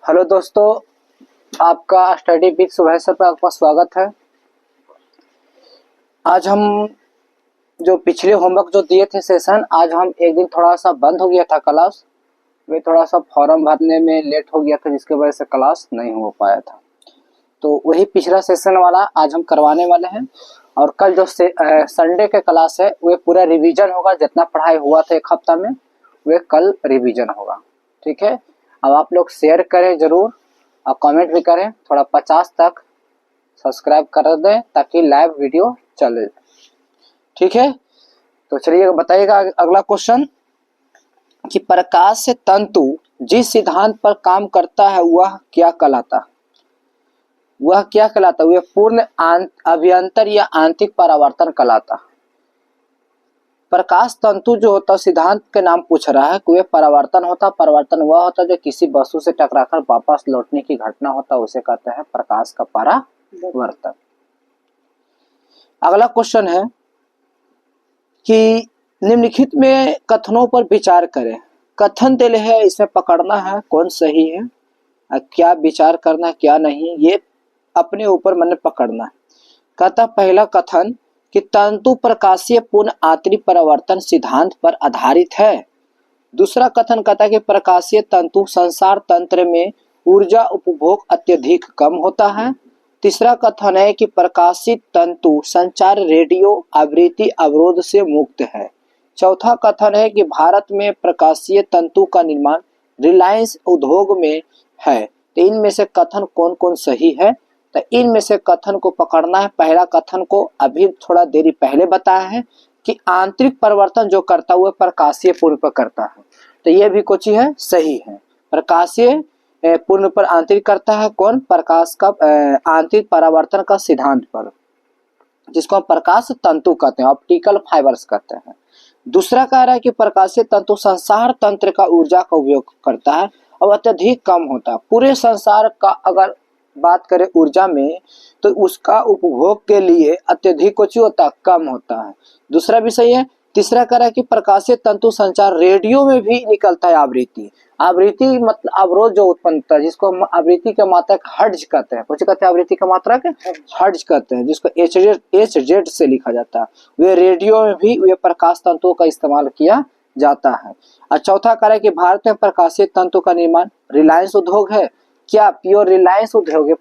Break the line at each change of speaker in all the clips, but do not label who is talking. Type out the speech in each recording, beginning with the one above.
Hello दोस्तों, आपका study with सुबह सर पर आपका स्वागत है। आज हम जो पिछले होमवर्क जो दिए थे सेशन, आज हम एक दिन थोड़ा सा बंद हो गया था क्लास में, थोड़ा सा फॉर्म भरने में लेट हो गया था जिसकी वजह से क्लास नहीं हो पाया था। तो वही पिछला सेशन वाला आज हम करवाने वाले हैं। और कल जो संडे के क्लास है वह पूरा रिवीजन होगा, जितना पढ़ाई हुआ था एक हफ्ता में वह कल रिवीजन होगा। ठीक है, अब आप लोग शेयर करें जरूर और कमेंट भी करें, थोड़ा 50 तक सब्सक्राइब कर दें ताकि लाइव वीडियो चले। ठीक है, तो चलिए बताइएगा अगला क्वेश्चन कि प्रकाश से तंतु जिस सिद्धांत पर काम करता है वह क्या कहलाता? वह क्या कहलाता? वह पूर्ण अभ्यंतर या आंतरिक परावर्तन कहलाता। प्रकाश तंतु जो होता है सिद्धांत के नाम पूछ रहा है कि वह परावर्तन होता। परावर्तन वह होता है जो किसी वस्तु से टकराकर वापस लौटने की घटना होता है, उसे कहते हैं प्रकाश का परावर्तन। अगला क्वेश्चन है कि निम्नलिखित में कथनों पर विचार करें। कथन दिले है, इसमें पकड़ना है कौन सही है, क्या विचार करना है क्या नहीं, ये अपने ऊपर मन पकड़ना है। कहता पहला कथन कि तंतु प्रकाशीय पूर्ण आंतरिक परावर्तन सिद्धांत पर आधारित है। दूसरा कथन कहता है कि प्रकाशीय तंतु संसार तंत्र में ऊर्जा उपभोग अत्यधिक कम होता है। तीसरा कथन है कि प्रकाशित तंतु संचार रेडियो आवृत्ति अवरोध से मुक्त है। चौथा कथन है कि भारत में प्रकाशीय तंतु का निर्माण रिलायंस उद्योग में है। तो इनमें से कथन कौन कौन सही है? तो इनमें से कथन को पकड़ना है। पहला कथन को अभी थोड़ा देरी पहले बताया है कि आंतरिक परिवर्तन जो करता है वह प्रकाशीय पूर्ण पर करता है, तो यह भी कुछ है सही है। प्रकाशीय पूर्ण पर आंतरिक करता है कौन? प्रकाश का आंतरिक परावर्तन का सिद्धांत पर, जिसको हम प्रकाश तंतु कहते हैं, ऑप्टिकल फाइबर्स कहते हैं। दूसरा कह रहा है कि प्रकाशीय तंतु संसार तंत्र का ऊर्जा का उपयोग करता है और अत्यधिक कम होता है। पूरे संसार का अगर बात करें ऊर्जा में तो उसका उपभोग के लिए अत्यधिक कुछ होता है, कम होता है। दूसरा भी सही है। तीसरा कह रहा है कि प्रकाशीय तंतु संचार रेडियो में भी निकलता है आवृत्ति। आवृत्ति मतलब अवरोध जो उत्पन्न होता है, जिसको हम आवृत्ति का मात्रक हर्ट्ज कहते हैं। कुछ कहते हैं आवृत्ति का मात्रक हर्ट्ज कहते हैं, जिसको HZ से लिखा जाता है। वे रेडियो में भी वे प्रकाश तंतुओं का इस्तेमाल किया जाता है। और चौथा कह रहा है कि भारत में प्रकाशीय तंतु का निर्माण रिलायंस उद्योग है। क्या प्योर रिलायंस उद्योग है?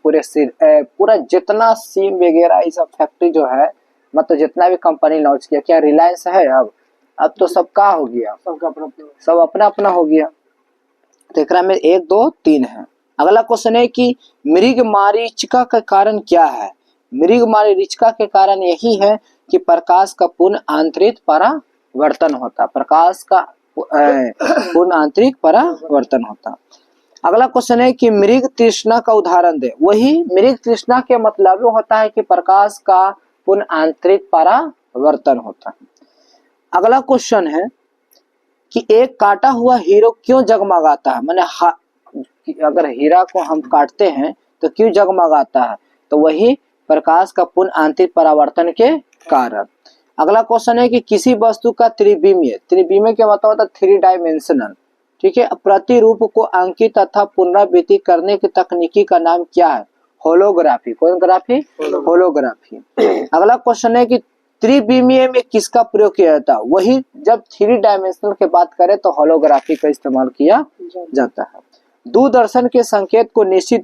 पूरा जितना सिम वगैरह ये सब फैक्ट्री जो है, मतलब जितना भी कंपनी लॉन्च किया, क्या रिलायंस है? अब तो सबका हो गया, सब अपना अपना हो गया। तो एकरा में 1 2 3 है। अगला क्वेश्चन है कि मृग मारीचिका का कारण क्या है? मृग मारीचिका के कारण यही है कि प्रकाश का पूर्ण आंतरिक परावर्तन होता। प्रकाश का पूर्ण आंतरिक परावर्तन होता। अगला क्वेश्चन है कि मृग तृष्णा का उदाहरण दे। वही मृग तृष्णा के मतलब होता है कि प्रकाश का पूर्ण आंतरिक परावर्तन होता है। अगला क्वेश्चन है कि एक काटा हुआ हीरो क्यों जगमगाता है? माने अगर हीरा को हम काटते हैं तो क्यों जगमगाता है? तो वही प्रकाश का पूर्ण आंतरिक परावर्तन के कारण। अगला क्वेश्चन है कि किसी वस्तु का त्रिविमीय के मतलब होता है 3 डायमेंशनल, ठीक है, प्रतिरूप को अंकित तथा पुनरावृत्ति करने की तकनीकी का नाम क्या है? होलोग्राफी। कौन ग्राफी? होलोग्राफी। अगला क्वेश्चन है कि त्रिविमीय में किसका प्रयोग किया जाता है? वही जब 3 डायमेंशनल की बात करें तो होलोग्राफी का इस्तेमाल किया जाता है। दूरदर्शन के संकेत को निश्चित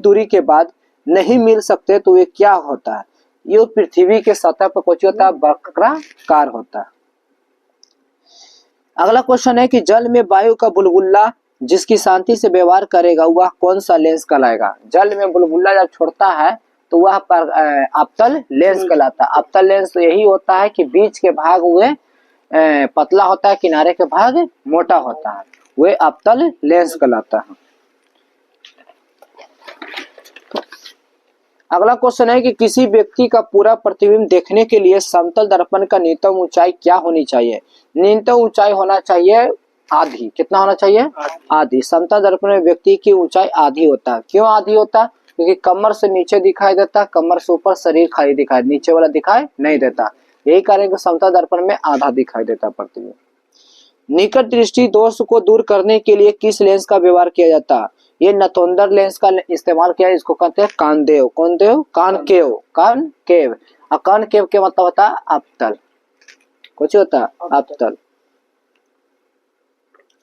दूरी के बाद नहीं मिल सकते तो ये क्या होता है? ये पृथ्वी के सतह पर कुछ होता है, वक्राकार होता है। अगला क्वेश्चन है कि जल में वायु का बुलबुला जिसकी शांति से व्यवहार करेगा वह कौन सा लेंस कहलाएगा? जल में बुलबुला जब छोड़ता है तो वह अवतल लेंस कहलाता है। अवतल लेंस यही होता है कि बीच के भाग वे पतला होता है, किनारे के भाग मोटा होता है, वे अवतल लेंस कहलाता है। अगला क्वेश्चन है कि किसी व्यक्ति का पूरा प्रतिबिंब देखने के लिए समतल दर्पण का न्यूनतम ऊंचाई क्या होनी चाहिए? न्यूनतम ऊंचाई होना चाहिए आधी। कितना होना चाहिए? आधी। समतल दर्पण में व्यक्ति की ऊंचाई आधी होता है। क्यों आधी होता है? क्योंकि कमर से नीचे दिखाई देता, कमर से ऊपर शरीर खाली दिखाई, नीचे वाला दिखाई नहीं देता। यही कारण कि समतल दर्पण में आधा दिखाई देता प्रतिबिंब। निकट दृष्टि दोष को दूर करने के लिए किस लेंस का व्यवहार किया जाता है? ये नतोंदर लेंस का इस्तेमाल किया, इसको कहते हैं कानदेव, कौन देव, कानकेव, कानकेव। और कानकेव के मतलब होता है अवतल, कुछ होता है अवतल।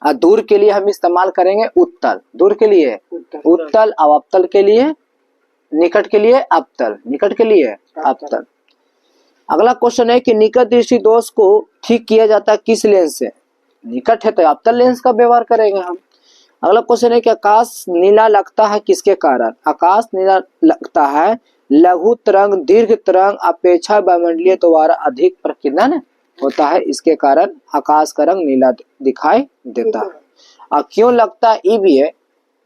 और दूर के लिए हम इस्तेमाल करेंगे उत्तल, दूर के लिए उत्तल, और अवतल के लिए, निकट के लिए अवतल, निकट के लिए अवतल। अगला क्वेश्चन है कि निकट दृष्टि दोष को ठीक किया जाता है किस लेंस से? निकट है तो अवतल लेंस का व्यवहार करेंगे हम। अगला क्वेश्चन है कि आकाश नीला लगता है किसके कारण? आकाश नीला लगता है लघु तरंग दीर्घ तरंग अपेक्षा वायुमंडलीय द्वारा अधिक प्रकीर्णन होता है, इसके कारण आकाश का रंग नीला दिखाई देता है। और क्यों लगता है ये भी है,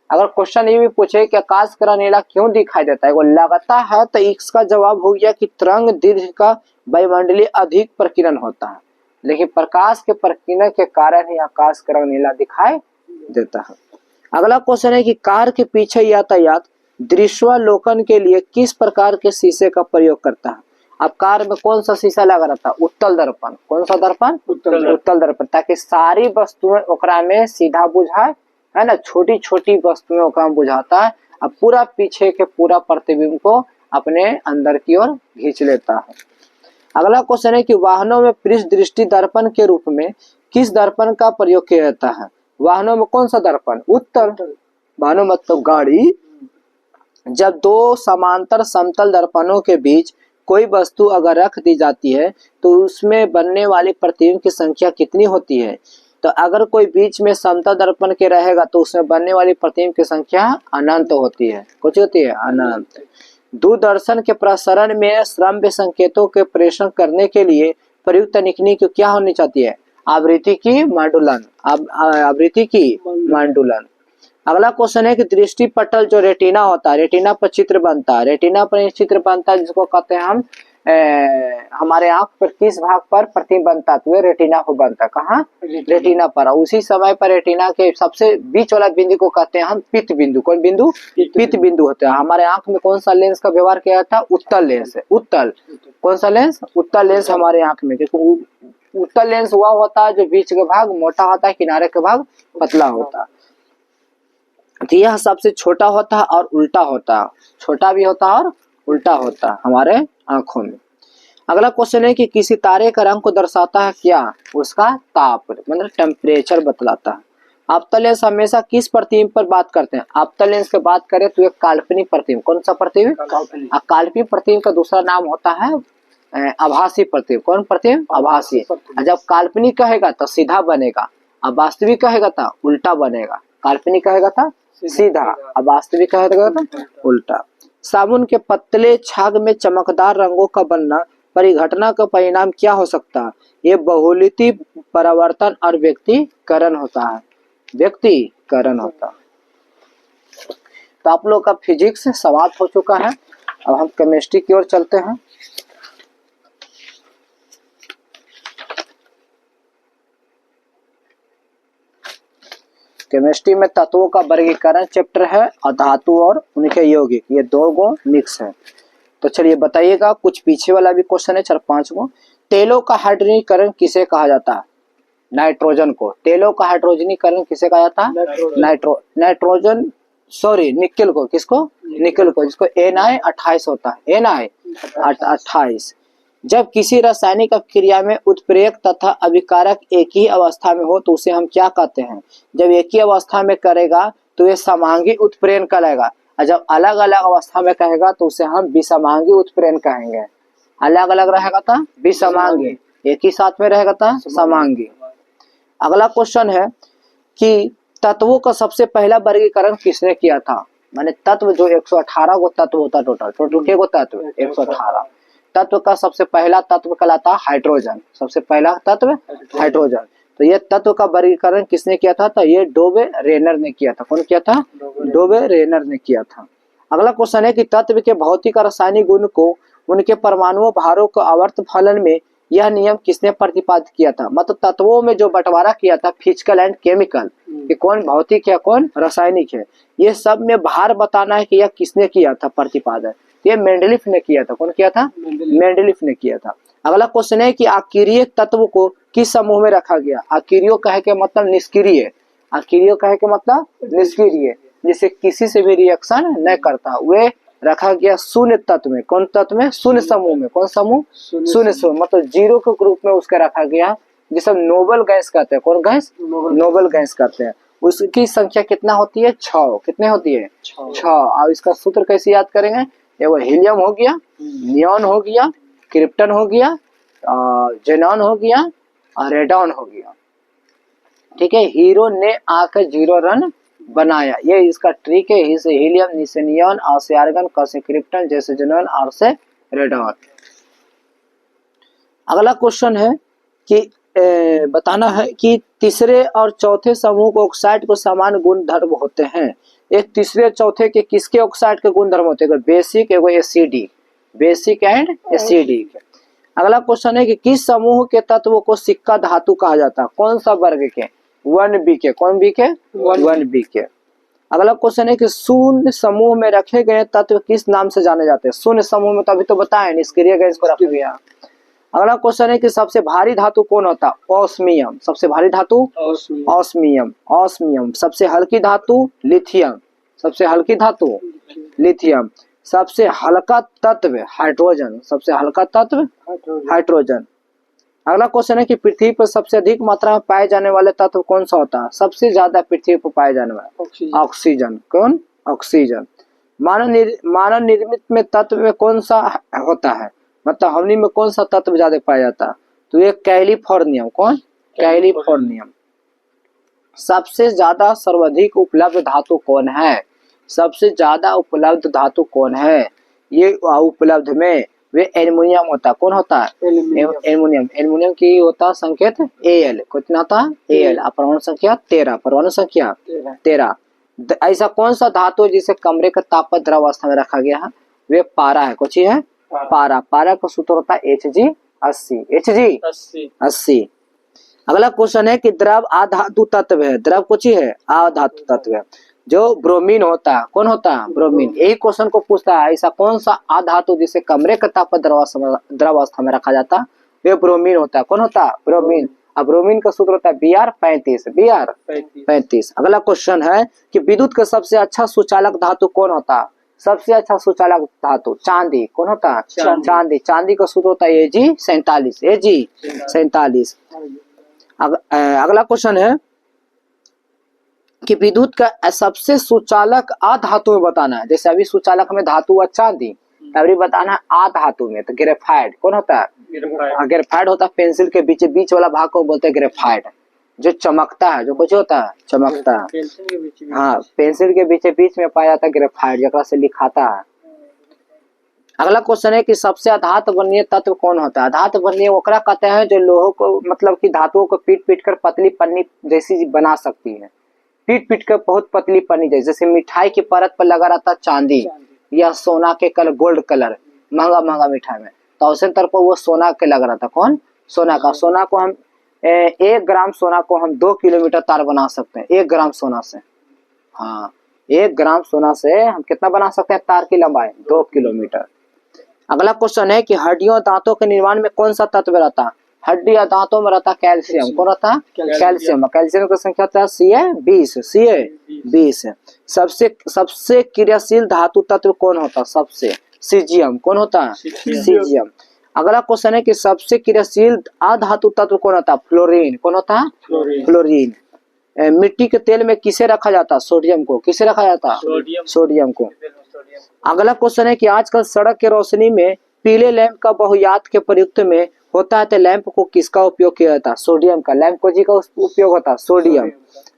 अगर क्वेश्चन ये भी पूछे कि आकाश का रंग नीला क्यों दिखाई देता है, वो लगता है तो इसका जवाब हो गया कि तरंग दीर्घ का वायुमंडलीय अधिक प्रकीर्णन होता है, लेकिन प्रकाश के प्रकीर्णन के कारण ही आकाश का रंग नीला दिखाई देता है। अगला क्वेश्चन है कि कार के पीछे यातायात दृश्यावलोकन के लिए किस प्रकार के शीशे का प्रयोग करता है? अब कार में कौन सा शीशा लगा रहता है? उत्तल दर्पण। कौन सा दर्पण? उत्तल दर्पण, ताकि सारी वस्तुएं ओकरा में सीधा बुझाए, है ना, छोटी छोटी वस्तुएं ओकरा में बुझाता है, अब पूरा पीछे के पूरा प्रतिबिंब को अपने अंदर की ओर खींच लेता है। अगला क्वेश्चन है कि वाहनों में पृष्ठ दृष्टि दर्पण के रूप में किस दर्पण का प्रयोग किया जाता है? वाहनों में कौन सा दर्पण? उत्तल। वाहनों मतलब गाड़ी। जब दो समांतर समतल दर्पणों के बीच कोई वस्तु अगर रख दी जाती है तो उसमें बनने वाली प्रतिबिंब की संख्या कितनी होती है? तो अगर कोई बीच में समतल दर्पण के रहेगा तो उसमें बनने वाली प्रतिबिंब की संख्या अनंत होती है, कुछ होती है अनंत। दूरदर्शन के प्रसारण में श्रव्य संकेतों के प्रेषण करने के लिए प्रयुक्त तकनीक क्या होनी चाहती है? आवृत्ति की मांडुलन, आवृत्ति की मांडुलन। अगला क्वेश्चन है कि दृष्टि पटल जो रेटिना होता है, रेटिना पर चित्र बनता है, रेटिना पर चित्र बनता है जिसको कहते हैं हम हमारे आंख पर किस भाग पर प्रतिबिंब बनता है? तो रेटिना को बनता है, कहाँ? रेटिना पर। उसी समय पर रेटिना के सबसे बीच वाला बिंदु को कहते हैं हम पित्त बिंदु। कौन बिंदु? पित्त बिंदु होता है। हमारे आंख में कौन सा लेंस का व्यवहार किया था? उत्तल लेंस है। उत्तल, कौन सा लेंस? उत्तल लेंस हमारे आंख में। उत्तल लेंस हुआ होता है जो बीच का भाग मोटा होता है, किनारे का भाग पतला होता है। तो यह सबसे छोटा होता है और उल्टा होता है, छोटा भी होता है और उल्टा होता है हमारे आंखों में। अगला क्वेश्चन है कि किसी तारे का रंग को दर्शाता है क्या? उसका ताप, मतलब टेम्परेचर बतलाता है। अवतल लेंस हमेशा किस प्रतिबिंब पर बात करते हैं? अवतल लेंस की बात करें तो एक काल्पनिक प्रतिबिंब। कौन सा प्रतिबिंब? काल्पनिक प्रतिबिंब का दूसरा नाम होता है आभासी प्रतिबिंब। कौन प्रतिबिंब? आभासी। जब काल्पनिक कहेगा तो सीधा बनेगा, अब वास्तविक कहेगा तो उल्टा बनेगा। काल्पनिक कहेगा था सीधा, अब वास्तविक कहेगा था उल्टा। साबुन के पतले छाग में चमकदार रंगों का बनना परिघटना का परिणाम क्या हो सकता है? ये बहुलिति परिवर्तन और व्यक्तिकरण होता है, व्यक्तिकरण होता है। तो आप लोग का फिजिक्स समाप्त हो चुका है। अब हम केमिस्ट्री की ओर चलते हैं। केमिस्ट्री में तत्वों का वर्गीकरण चैप्टर है और धातु और उनके यौगिक, ये दो गो मिक्स है। तो चलिए बताइएगा, कुछ पीछे वाला भी क्वेश्चन है 4-5 गो। तेलों का हाइड्रोजनीकरण किसे कहा जाता है? नाइट्रोजन को। तेलों का हाइड्रोजनीकरण किसे कहा जाता है? नाइट्रोजन, सॉरी निकेल को। किसको? निकेल को, जिसको Na28 होता है, Na28। जब किसी रासायनिक अभिक्रिया में उत्प्रेरक तथा अभिकारक एक ही अवस्था में हो तो उसे हम क्या कहते हैं? जब एक ही अवस्था में करेगा तो ये समांगी उत्प्रेरण कहलाएगा, और जब अलग अलग अवस्था में कहेगा तो उसे हम विसमांगी उत्प्रेरण कहेंगे। अलग अलग रहेगा था विसमांगी, एक ही साथ में रहेगा था समांगी। अगला क्वेश्चन है कि तत्वों का सबसे पहला वर्गीकरण किसने किया था? माने तत्व जो 118 गो तत्व होता, टोटल के गो तत्व? 118 तत्व का सबसे पहला तत्व कहलाता हाइड्रोजन। सबसे पहला तत्व हाइड्रोजन। तो ये तत्व का वर्गीकरण किसने किया था? तो ये डोबे रेनर ने किया था। कौन किया था? डोबे रेनर ने किया था। अगला क्वेश्चन है कि तत्व के भौतिक और रासायनिक गुण को उनके परमाणु भारों को आवर्त फलन में यह नियम किसने प्रतिपादित किया था? मतलब तत्वों में जो बंटवारा किया था फिजिकल एंड केमिकल, कि कौन भौतिक है कौन रासायनिक है, ये सब में भार बताना है कि यह किसने किया था प्रतिपादन? ये मेंडलीफ ने किया था। कौन किया था? मेंडलीफ ने किया था। अगला क्वेश्चन है कि आकीरीय तत्व को किस समूह में रखा गया? आकीरियो कहे के मतलब निष्क्रिय, आकीरियो कहे के मतलब निष्क्रिय। जिसे किसी से भी रिएक्शन न करता, वे रखा गया शून्य तत्व में। कौन तत्व में? शून्य समूह में। कौन समूह? शून्य समूह, मतलब जीरो के ग्रुप में उसका रखा गया, जिसे नोबल गैस कहते हैं। कौन गैस? नोबल गैस कहते हैं। उसकी संख्या कितना होती है? 6। कितने होती है? 6। और इसका सूत्र कैसे याद करेंगे? वो हीलियम हो गया, नियॉन हो गया, क्रिप्टन हो गया, जेनॉन हो गया और रेडॉन हो गया। ठीक है, हीरो ने आकर 0 रन बनाया, ये इसका ट्रिक है। इसे हीलियम, इसे नियॉन, आर से आर्गन, क से क्रिप्टन, जैसे जेनॉन, आर से रेडॉन। अगला क्वेश्चन है कि बताना है कि तीसरे और चौथे समूह को ऑक्साइड को समान गुण धर्म होते हैं। एक तीसरे चौथे के किसके ऑक्साइड के गुण धर्म होते हैं? बेसिक, एगो एसिडिक, बेसिक एंड एसिडिक। अगला क्वेश्चन है कि किस समूह के तत्वों को सिक्का धातु कहा जाता है? कौन सा वर्ग के? 1b के। कौन बी के? 1b के। अगला क्वेश्चन है कि शून्य समूह में रखे गए तत्व किस नाम से जाने जाते हैं? शून्य समूह में तो अभी तो बताए निष्क्रिय गैस को रखा गया। अगला क्वेश्चन है कि सबसे भारी धातु कौन होता है? ऑस्मियम। सबसे भारी धातु ऑस्मियम। ऑस्मियम। सबसे हल्की धातु लिथियम। सबसे हल्की धातु लिथियम। सबसे हल्का तत्व हाइड्रोजन। सबसे हल्का तत्व हाइड्रोजन। अगला क्वेश्चन है कि पृथ्वी पर सबसे अधिक मात्रा में पाए जाने वाले तत्व कौन सा होता है? सबसे ज्यादा पृथ्वी पर पाए जाने वाला ऑक्सीजन। कौन? ऑक्सीजन। मानव निर्मित में तत्व में कौन सा होता है? मतलब हमनी में कौन सा तत्व ज्यादा पाया जाता है? तो ये कैलिफोर्नियम। कौन? कैलिफोर्नियम। सबसे ज्यादा सर्वाधिक उपलब्ध धातु कौन है? सबसे ज्यादा उपलब्ध धातु कौन है? ये उपलब्ध में वे एल्युमिनियम होता है। कौन होता है? एल्युमिनियम। एल्युमिनियम की होता है संकेत Al। कितना होता है? Al। परमाणु संख्या 13। परमाणु संख्या 13। ऐसा कौन सा धातु है जिसे कमरे के ताप पर द्रव अवस्था में रखा गया है? वे पारा है। कुछ है पारा। पारा का सूत्र होता है Hg80। Hg80। अगला क्वेश्चन है कि द्रव अधातु तत्व है। द्रव कुछ है? अधातु तत्व है। जो ब्रोमीन होता है। कौन होता है? ब्रोमीन। यही क्वेश्चन को पूछता है, ऐसा कौन सा अधातु जिसे कमरे के ताप पर द्रव अवस्था में रखा जाता है? वे ब्रोमीन होता है। कौन होता है? ब्रोमीन। अब ब्रोमीन का सूत्र होता है Br35। Br35। अगला क्वेश्चन है कि विद्युत का सबसे अच्छा सुचालक धातु कौन होता है? सबसे अच्छा सुचालक धातु चांदी। कौन होता है? चांदी। चांदी का सूत्र होता है Ag47। Ag47। अगला क्वेश्चन है कि विद्युत का सबसे सुचालक अधातु में बताना है। जैसे अभी सुचालक में धातु है चांदी, तभी बताना है अधातु में तो ग्रेफाइट। कौन होता है? ग्रेफाइट होता है पेंसिल के बीच वाला भाग को बोलते हैं ग्रेफाइट, जो चमकता है। जो कुछ होता है? चमकता है। हाँ, पेंसिल के बीच में पाया जाता है ग्रेफाइट, जगह से लिखाता है। अगला क्वेश्चन है कि सबसे अधात वर्णीय तत्व कौन होता है? अधात वर्णीय ओकरा कहते हैं जो लोहों को मतलब कि धातुओं को पीट कर पतली पन्नी जैसी बना सकती है। पीट कर बहुत पतली पन्नी जैसे मिठाई की परत पर लगा रहता चांदी या सोना के कलर, गोल्ड कलर महंगा मिठाई में, तो अवसर तर पर वो सोना के लग रहा था। कौन? सोना का। सोना को हम 1 ग्राम सोना को हम 2 किलोमीटर तार बना सकते हैं। 1 ग्राम सोना से। हाँ, 1 ग्राम सोना से हम कितना बना सकते हैं? तार की लंबाई 2 किलोमीटर। अगला क्वेश्चन है कि हड्डियों दांतों के निर्माण में कौन सा तत्व रहता है? हड्डी या दांतों में रहता कैल्शियम। कौन रहता? कैल्शियम। कैल्शियम की संख्या होता है Ca20। सबसे क्रियाशील धातु तत्व कौन होता? सबसे सीजियम। कौन होता है? सीजियम। अगला क्वेश्चन है कि सबसे क्रियाशील अधातु तत्व कौन होता है? फ्लोरीन। कौन होता है? फ्लोरीन। मिट्टी के तेल में किसे रखा जाता है? सोडियम को। किसे रखा जाता है? सोडियम को। अगला क्वेश्चन है कि आजकल सड़क के रोशनी में पीले लैंप का बहुयात के प्रयुक्त में होता है, तो लैंप को किसका उपयोग किया जाता है? सोडियम का। लैंप को जी का उपयोग होता है सोडियम।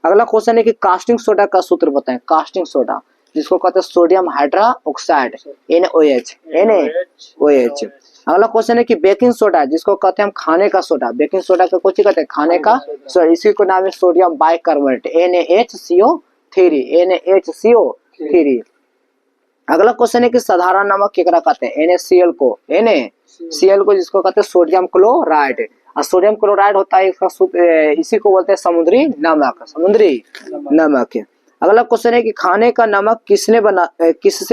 अगला क्वेश्चन है कि कास्टिंग सोडा का सूत्र बताएं। कास्टिंग सोडा जिसको कहते हैं सोडियम हाइड्रोक्साइड NaOH। अगला क्वेश्चन है कि बेकिंग सोडा जिसको कहते हैं हम खाने का सोडा। बेकिंग सोडा का कुछ कहते हैं? खाने का सोडा। इसी को नाम है सोडियम बाइकार्बोनेट NaHCO3। अगला क्वेश्चन है कि साधारण नमक केकरा कहते हैं? NaCl को। NaCl को जिसको कहते हैं सोडियम क्लोराइड। और सोडियम क्लोराइड होता है इसका इसी को बोलते हैं समुद्री नमक। समुद्री नमक। अगला क्वेश्चन है कि खाने का नमक किससे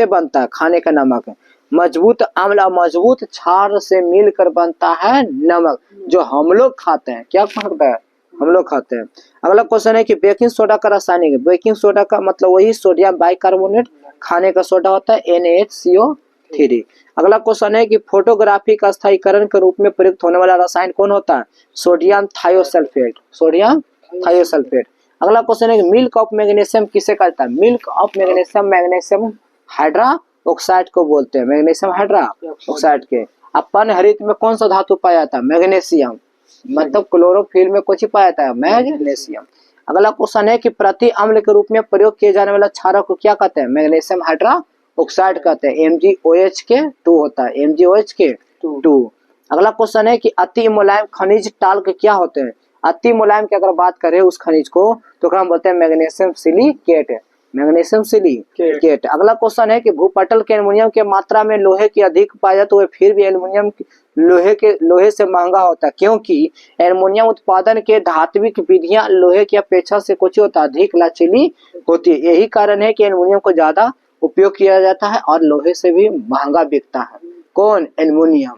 बनता है? खाने का नमक मजबूत अम्ल और मजबूत क्षार से मिलकर बनता है नमक, जो हम लोग खाते हैं। क्या कहता है? हम लोग खाते हैं। अगला क्वेश्चन है कि बेकिंग सोडा का रासायनिक, बेकिंग सोडा का मतलब वही सोडियम बाइकार्बोनेट, खाने का सोडा होता है NaHCO3। अगला क्वेश्चन है कि फोटोग्राफी का स्थायीकरण के रूप में प्रयुक्त होने वाला रसायन कौन होता है? Sodium thiosulphate, sodium thiosulphate. अगला क्वेश्चन है कि मिल्क ऑफ मैग्नीशियम किसे कहता है? Milk of magnesium, magnesium hydra oxide को बोलते हैं, मैग्नीशियम हाइड्रा ऑक्साइड के। अपन हरित में कौन सा धातु पाया जाता है? मैग्नीशियम, मतलब क्लोरोफिल में कुछ पाया जाता है मैग्नीशियम। अगला क्वेश्चन है कि प्रति अम्ल के रूप में प्रयोग किए जाने वाला क्षारक को क्या कहते हैं? मैग्नीशियम हाइड्रा ऑक्साइड कहते हैं, MgOH2 होता है, MgOH2। अगला क्वेश्चन है कि अति मुलायम खनिज टाल्क क्या होते हैं? अति मुलायम की अगर बात करें उस खनिज को तो हम बोलते हैं मैग्नीशियम सिलिकेट, मैग्नीशियम सिलिकेट। अगला क्वेश्चन है कि भूपटल के एल्युमिनियम के मात्रा में लोहे की अधिक पाया तो फिर भी एल्युमिनियम लोहे से महंगा होता है, क्योंकि एल्युमिनियम उत्पादन के धात्विक विधियां लोहे की अपेक्षा से कुछ होता अधिक लचीली होती है। यही कारण है कि एल्युमिनियम को ज्यादा उपयोग किया जाता है और लोहे से भी महंगा बिकता है। कौन? एल्युमिनियम,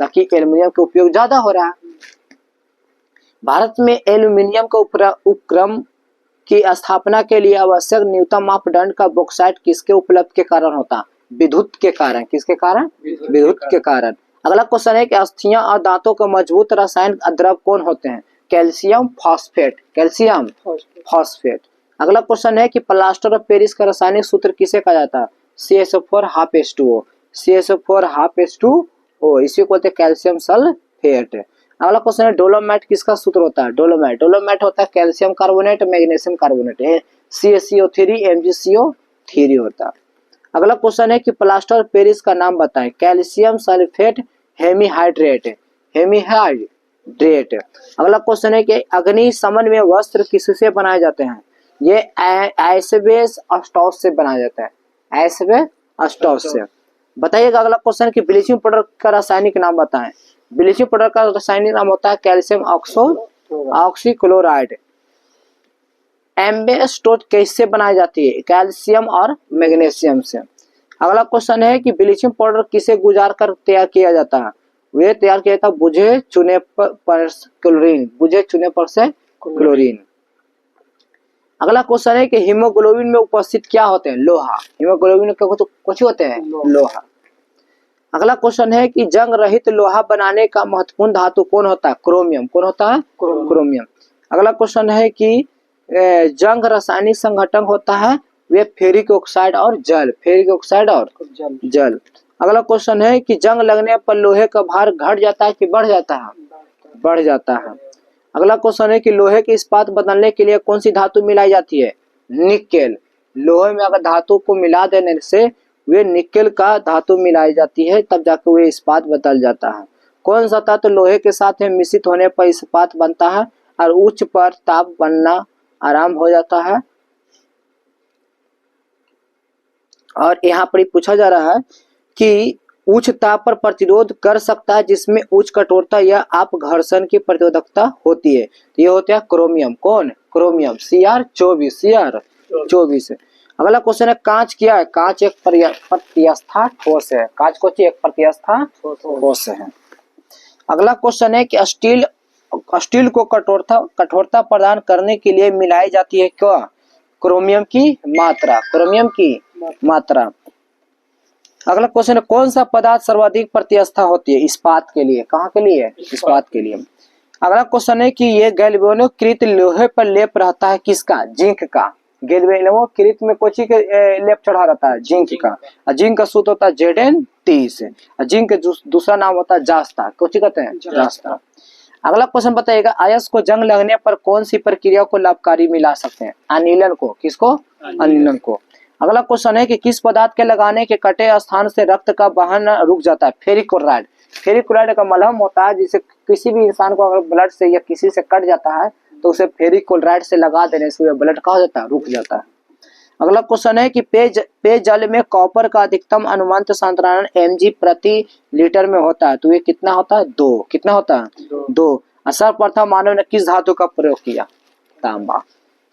ताकि एल्युमिनियम का उपयोग ज्यादा हो रहा है। भारत में एल्युमिनियम का उपक्रम की स्थापना के लिए आवश्यक न्यूनतम मापदंड का बॉक्साइट किसके उपलब्ध के कारण होता? विद्युत के कारण। किसके कारण? विद्युत के कारण। अगला क्वेश्चन है कि अस्थियां और दांतों का मजबूत रासायनिक द्रव कौन होते हैं? Calcium phosphate, calcium phosphate. अगला क्वेश्चन है कि प्लास्टर ऑफ पेरिस का रासायनिक सूत्र किसे कहा जाता है? CSO4 CSO4 इसी को कहते हैं कैल्शियम सल्फेट। अगला क्वेश्चन है डोलोमाइट किसका सूत्र होता है? डोलोमाइट होता है calcium carbonate, magnesium carbonate, CaCO3 MgCO3 होता है। अगला क्वेश्चन है कि प्लास्टर ऑफ पेरिस का नाम बताएं। Calcium sulphate hemihydrate, hemihydrate. अगला क्वेश्चन है कि अग्निशमन में वस्त्र किससे बनाए जाते हैं? ये एस्बेस्टॉस से बनाया जाता है, एस्बेस्टॉस से। बताइएगा अगला क्वेश्चन कि ब्लीचिंग पाउडर का रासायनिक नाम बताएं। ब्लीचिंग पाउडर का रासायनिक नाम होता है कैल्शियम ऑक्सीक्लोराइड। एस्बेस्टॉस कैसे बनाई जाती है? कैल्शियम और मैग्नीशियम से। अगला क्वेश्चन है कि ब्लीचिंग पाउडर किसे गुजार कर तैयार किया जाता है? वे तैयार किया जाता है बुझे चुने पर क्लोरीन, बुझे चुने पर से क्लोरीन। अगला क्वेश्चन है कि हीमोग्लोबिन में उपस्थित क्या होते हैं? लोहा। हीमोग्लोबिन में कुछ होते हैं? लोहा। अगला क्वेश्चन है कि जंग रहित लोहा बनाने का महत्वपूर्ण धातु कौन होता है? क्रोमियम। कौन होता है? क्रोमियम। अगला क्वेश्चन है कि जंग रासायनिक संघटन होता है वे फेरिक ऑक्साइड और जल, फेरिक ऑक्साइड और जल। अगला क्वेश्चन है कि जंग लगने पर लोहे का भार घट जाता है कि बढ़ जाता है? बढ़ जाता है। अगला क्वेश्चन है कि लोहे के इस्पात बदलने के लिए कौन सी धातु मिलाई जाती है? निकेल। लोहे में अगर धातु को मिला देने से वे निकेल का धातु मिलाई जाती है, तब जाकर वे इस्पात बदल जाता है। कौन सा तत्व लोहे के साथ मिश्रित होने पर इस्पात बनता है और उच्च पर ताप बनना आराम हो जाता है? और यहाँ पर पूछा जा रहा है कि उच्च ताप पर प्रतिरोध कर सकता है जिसमें उच्च कठोरता या आप घर्षण की प्रतिरोधकता होती है, तो ये होता है क्रोमियम। कौन? Chromium, Cr24। अगला क्वेश्चन है कांच क्या है? कांच एक प्रत्यस्था ठोस है, कांच को एक प्रत्यस्था ठोस है। अगला क्वेश्चन है कि स्टील को कठोरता प्रदान करने के लिए मिलाई जाती है क्या? क्रोमियम की मात्रा, क्रोमियम की मात्रा। अगला क्वेश्चन है कौन सा पदार्थ सर्वाधिक प्रत्यस्था होती है? इस्पात के लिए। कहाँ के लिए? इस्पात के लिए। अगला क्वेश्चन है कि ये गैल्वेनोकृत लोहे पर लेप रहता है किसका? जिंक का। गैल्वेनोकृत में कोची के लेप चढ़ा रहता है? जिंक का। जिंक का सूत्र होता है Zn30। जिंक दूसरा नाम होता है जास्ता, कोची कहते हैं? जास्ता। अगला क्वेश्चन बताइएगा आयस को जंग लगने पर कौन सी प्रक्रिया को लाभकारी मिला सकते हैं? अनिलन को। किसको? अनिलन को। अगला क्वेश्चन है कि किस पदार्थ के लगाने के कटे स्थान से रक्त का बहन रुक जाता है? Ferric chloride. फेरिक क्लोराइड का मलहम होता है जिसे किसी भी इंसान को अगर ब्लड से या किसी से कट जाता है तो उसे फेरिक क्लोराइड से लगा देने से ब्लड का हो जाता है? रुक जाता है। अगला क्वेश्चन है कि पेयजल में कॉपर का अधिकतम अनुमानित सांद्रण mg प्रति लीटर में होता है, तो ये कितना होता है? 2। कितना होता है? 2। सर्वप्रथम मानव ने किस धातु का प्रयोग किया? तांबा।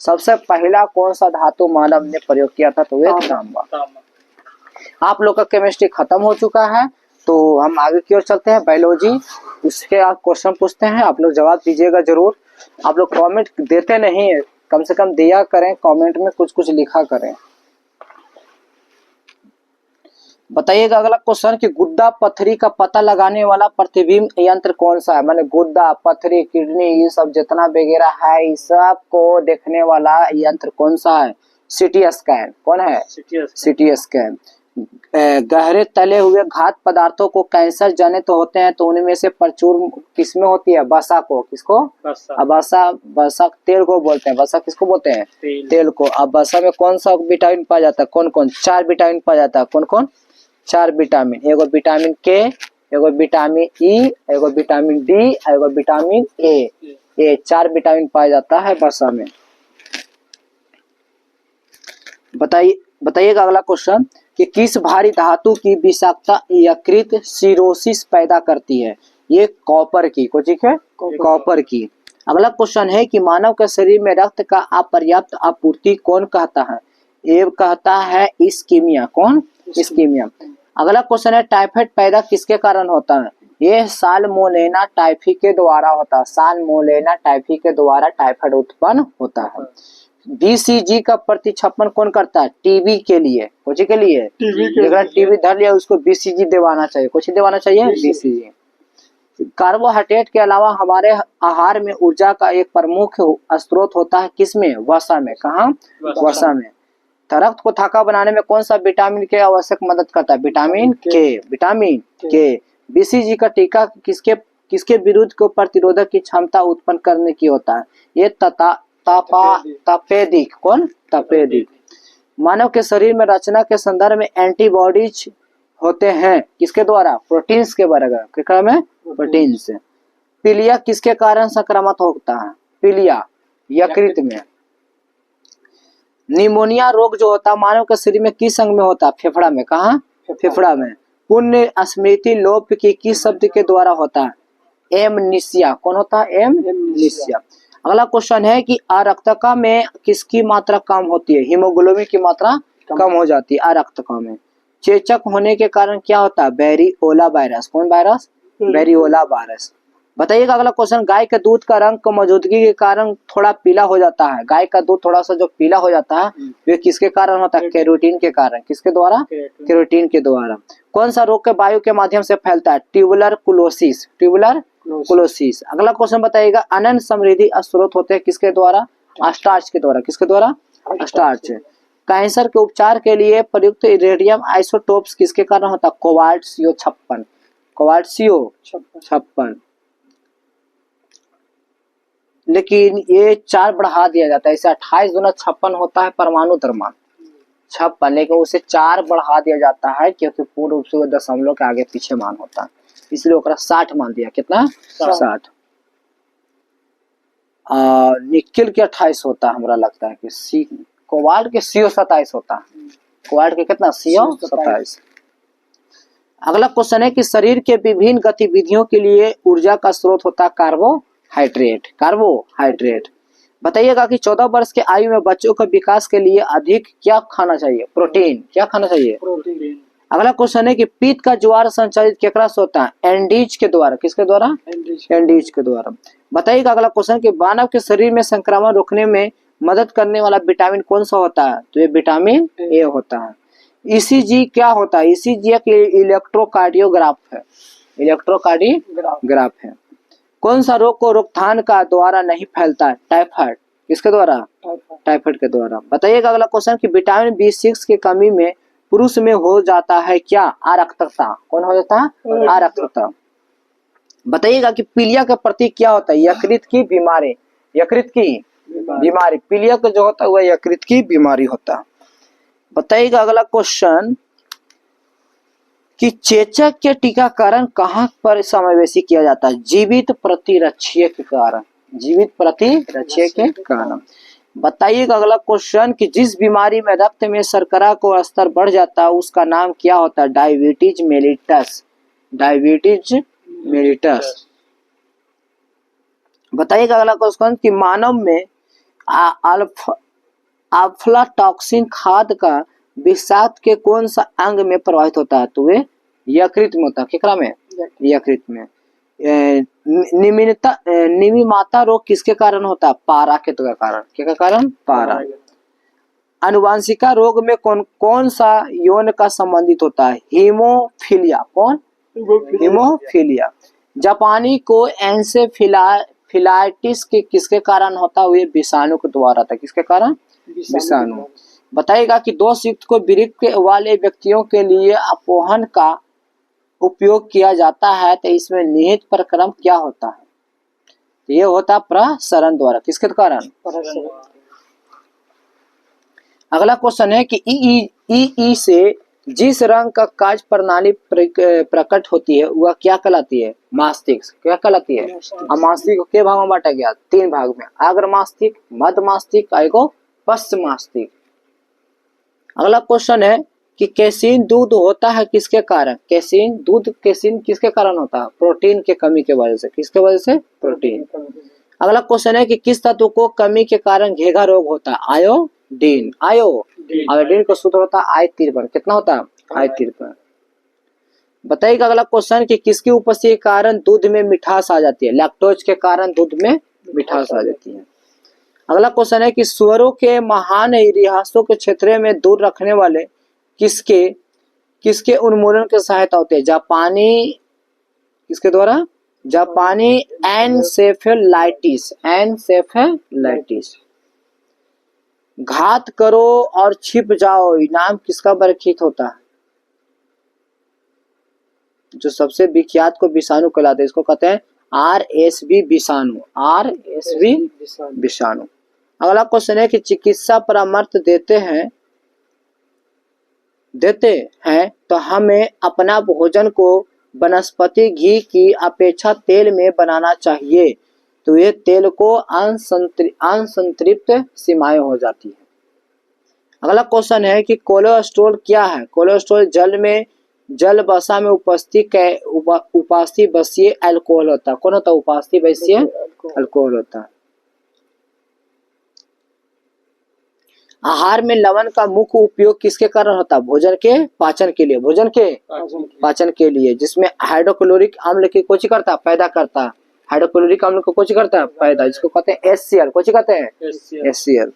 सबसे पहला कौन सा धातु मानव ने प्रयोग किया था? तो वे तांबा। आप लोग का केमिस्ट्री खत्म हो चुका है, तो हम आगे की ओर चलते हैं। बायोलॉजी, उसके आप क्वेश्चन पूछते हैं, आप लोग जवाब दीजिएगा जरूर। आप लोग कमेंट देते नहीं है, कम से कम दिया करें, कमेंट में कुछ कुछ लिखा करें। बताइएगा अगला क्वेश्चन कि गुद्दा पथरी का पता लगाने वाला प्रतिबिंब यंत्र कौन सा है। माने गुद्दा, पथरी, किडनी, ये सब जितना वगैरह है, इस सब को देखने वाला यंत्र कौन सा है? CT scan. कौन है? CT scan. गहरे तले हुए घात पदार्थों को कैंसर जनित होते हैं तो उनमें से प्रचुर किसमें होती है? वसा को। किसको? वसा। वसा तेल को बोलते हैं। वसा किसको बोलते हैं? तेल को। अब वसा में कौन सा विटामिन पाया जाता है? कौन कौन? 4 विटामिन पाया जाता है। कौन कौन? 4 विटामिन। एगो विटामिन के, एगो विटामिन ई, एगो विटामिन डी, एगो विटामिन ए। ये 4 विटामिन पाया जाता है वसा में। बताइएगा अगला क्वेश्चन कि किस भारी धातु की विषाक्तता यकृत सिरोसिस पैदा करती है? ये कॉपर की। कौन सी है? कॉपर की। अगला क्वेश्चन है कि मानव के शरीर में रक्त का अपर्याप्त आपूर्ति कौन कहता है? ये कहता है इस्कीमिया। कौन? इस्कीमिया। अगला क्वेश्चन है टाइफाइड पैदा किसके कारण होता है? ये साल्मोनेला टाइफी के द्वारा होता है। साल्मोनेला टाइफी के द्वारा टाइफाइड उत्पन्न होता है। बीसीजी का प्रतिछेपन कौन करता है? टीबी के लिए। कौन के लिए? टीबी धर लिया उसको बीसीजी दिवाना चाहिए। कौन दिवाना चाहिए? बीसीजी। कार्बोहाइड्रेट के अलावा हमारे आहार में ऊर्जा का एक प्रमुख स्रोत होता है। किसमें? वसा में। कहाँ? वसा में। रक्त को थाका बनाने में कौन सा विटामिन के आवश्यक मदद करता है? विटामिन के। विटामिन के। बीसीजी का टीका किसके विरुद्ध को प्रतिरोधक की क्षमता उत्पन्न करने की होता है? ये तपेदिक। कौन? तपेदिक। मानव के शरीर में रचना के संदर्भ में एंटीबॉडीज होते हैं किसके द्वारा? प्रोटीन्स के बराबर। क्या में? प्रोटीन्स। पीलिया किसके कारण संक्रमण होता है? पीलिया यकृत में। निमोनिया रोग जो होता है मानव के शरीर में किस अंग में होता है? फेफड़ा में। कहाँ? फेफड़ा में। पुण्य स्मृति लोप की किस शब्द के द्वारा होता है? एमनीसिया। कौन होता है? एमनीसिया। अगला क्वेश्चन है कि अरक्तता में किसकी मात्रा कम होती है? हीमोग्लोबिन की मात्रा कम हो जाती है अरक्तता में। चेचक होने के कारण क्या होता है? वेरिओला वायरस। कौन वायरस? वेरिओला वायरस। बताइएगा अगला क्वेश्चन गाय के दूध का रंग मौजूदगी के कारण थोड़ा पीला हो जाता है। गाय का दूध थोड़ा सा जो पीला हो जाता है वे किसके कारण होता है? कैरोटीन के कारण। किसके द्वारा? कैरोटीन के द्वारा। कौन सा रोग के वायु के माध्यम से फैलता है? ट्यूबुलर कुलोसिस। ट्यूबुलर कुलोसिस। अगला क्वेश्चन बताइएगा अनन्य समृद्धि स्रोत होते हैं किसके द्वारा? स्टार्च के द्वारा। किसके द्वारा? स्टार्च। कैंसर के उपचार के लिए प्रयुक्त रेडियम आइसोटोप्स किसके कारण होता है? कोबाल्ट-60 56। कोबाल्ट-60 56। लेकिन ये 4 बढ़ा दिया जाता है। इसे 28 गुना 56 होता है परमाणु द्रव्यमान 56, लेकिन उसे 4 बढ़ा दिया जाता है क्योंकि पूर्ण रूप से वो दशमलव के आगे पीछे मान होता है, इसलिए ओकरा 60 मान दिया। कितना? 60। निकेल के 28 होता है। हमरा लगता है कि कोबाल्ट के CO 27 होता है। कोबाल्ट के कितना? CO 27। अगला क्वेश्चन है कि शरीर के विभिन्न गतिविधियों के लिए ऊर्जा का स्रोत होता है कार्बोहाइड्रेट। कार्बोहाइड्रेट। बताइएगा कि 14 वर्ष के आयु में बच्चों के विकास के लिए अधिक क्या खाना चाहिए? प्रोटीन। क्या खाना चाहिए? प्रोटीन। अगला क्वेश्चन है कि पित्त का ज्वार संचालित केकरा से होता है? एंडीज के द्वारा। किसके द्वारा? एंडीज के द्वारा। बताइएगा अगला क्वेश्चन कि मानव के शरीर में संक्रमण रोकने में मदद करने वाला विटामिन कौन सा होता है? तो ये विटामिन ए होता है। ईसीजी क्या होता है? ईसीजी एक इलेक्ट्रोकार्डियोग्राफ है। इलेक्ट्रोकार्डियोग्राफ है। कौन सा रोग को रोकथाम का द्वारा नहीं फैलता है? टाइफाइड। किसके द्वारा? टाइफाइड के द्वारा। बताइएगा अगला क्वेश्चन कि विटामिन B6 की कमी में पुरुष में हो जाता है क्या? अरक्तता। कौन हो जाता है? अरक्तता। बताइएगा कि पीलिया का प्रतीक क्या होता है? यकृत की बीमारी। यकृत की बीमारी। पीलिया का जो होता है वह यकृत की बीमारी होता है। बताइएगा अगला क्वेश्चन कि चेचक के टीकाकरण कहाँ पर समावेशी किया जाता है? जीवित प्रतिरक्षीय के कारण। जीवित प्रतिरक्षीय के कारण। बताइएगा अगला क्वेश्चन कि जिस बीमारी में रक्त में शर्करा को स्तर बढ़ जाता है उसका नाम क्या होता है? Diabetes mellitus. Diabetes mellitus. बताइएगा अगला क्वेश्चन कि मानव में अफ्लाटॉक्सिन खाद का विषाक्त के कौन सा अंग में प्रवाहित होता है? तो वे यकृत में होता है। किकरा में? यकृत में। निमिमाता रोग किसके कारण होता है? पारा के कारण। क्या कारण? पारा। अनुवांशिका रोग में कौन कौन सा यौन का संबंधित होता है? हीमोफीलिया। कौन? हीमोफीलिया। जापानी को एन्सेफेलाइटिस के किसके कारण होता है? ये विषाणु के द्वारा था। किसके कारण? विषाणु। बताइएगा कि दोष युक्त को वृक्क वाले व्यक्तियों के लिए अपोहन का उपयोग किया जाता है, तो इसमें निहित प्रक्रम क्या होता है? ये होता प्रसरण द्वारा। किसके कारण? अगला क्वेश्चन है कि ई से जिस रंग का काज प्रणाली प्रकट होती है वह क्या कहलाती है? मास्तिक। क्या कहलाती है? मास्तिक को के भाग में बांटा गया? 3 भाग में। अग्र मास्तिक, मध्य मास्तिक, पश्च मास्तिक। अगला क्वेश्चन है कि कैसीन दूध होता है किसके कारण? कैसीन दूध कैसीन किसके कारण होता है? प्रोटीन के कमी के वजह से। किसके वजह से? प्रोटीन। अगला क्वेश्चन है कि किस तत्व को कमी के कारण घेघा रोग होता है? आयोडीन। आयोडीन का सूत्र होता है I53। कितना होता है? I53। बताइएगा अगला क्वेश्चन कि किसकी उपस्थिति के कारण दूध में मिठास आ जाती है? लैक्टोज के कारण दूध में मिठास आ जाती है। अगला क्वेश्चन है कि सुअरों के महान इतिहासों के क्षेत्र में दूर रखने वाले किसके उन्मूलन की सहायता होती है? जापानी किसके द्वारा? जापानी एन्सेफेलाइटिस। घात करो और छिप जाओ इनाम किसका बरखित होता है? जो सबसे विख्यात को विषाणु कहलाते हैं, इसको कहते हैं RSV विषाणु। RSV विषाणु। अगला क्वेश्चन है कि चिकित्सा परामर्श देते हैं तो हमें अपना भोजन को वनस्पति घी की अपेक्षा तेल में बनाना चाहिए, तो ये तेल को अनसंतृप्त सीमाएं हो जाती है। अगला क्वेश्चन है कि कोलेस्ट्रॉल क्या है? कोलेस्ट्रॉल जल वसा में उपास्थि बसीय अल्कोहल होता है। कौन होता है? उपास्थि बसीय अल्कोहल होता है। आहार में लवण का मुख्य उपयोग किसके कारण होता है? भोजन के पाचन के लिए। भोजन के पाचन के लिए, जिसमें हाइड्रोक्लोरिक अम्ल की कोची करता है? पैदा करता है। हाइड्रोक्लोरिक अम्ल को कोची करता है? पैदा। जिसको कहते हैं HCl। कोची कहते हैं? HCl।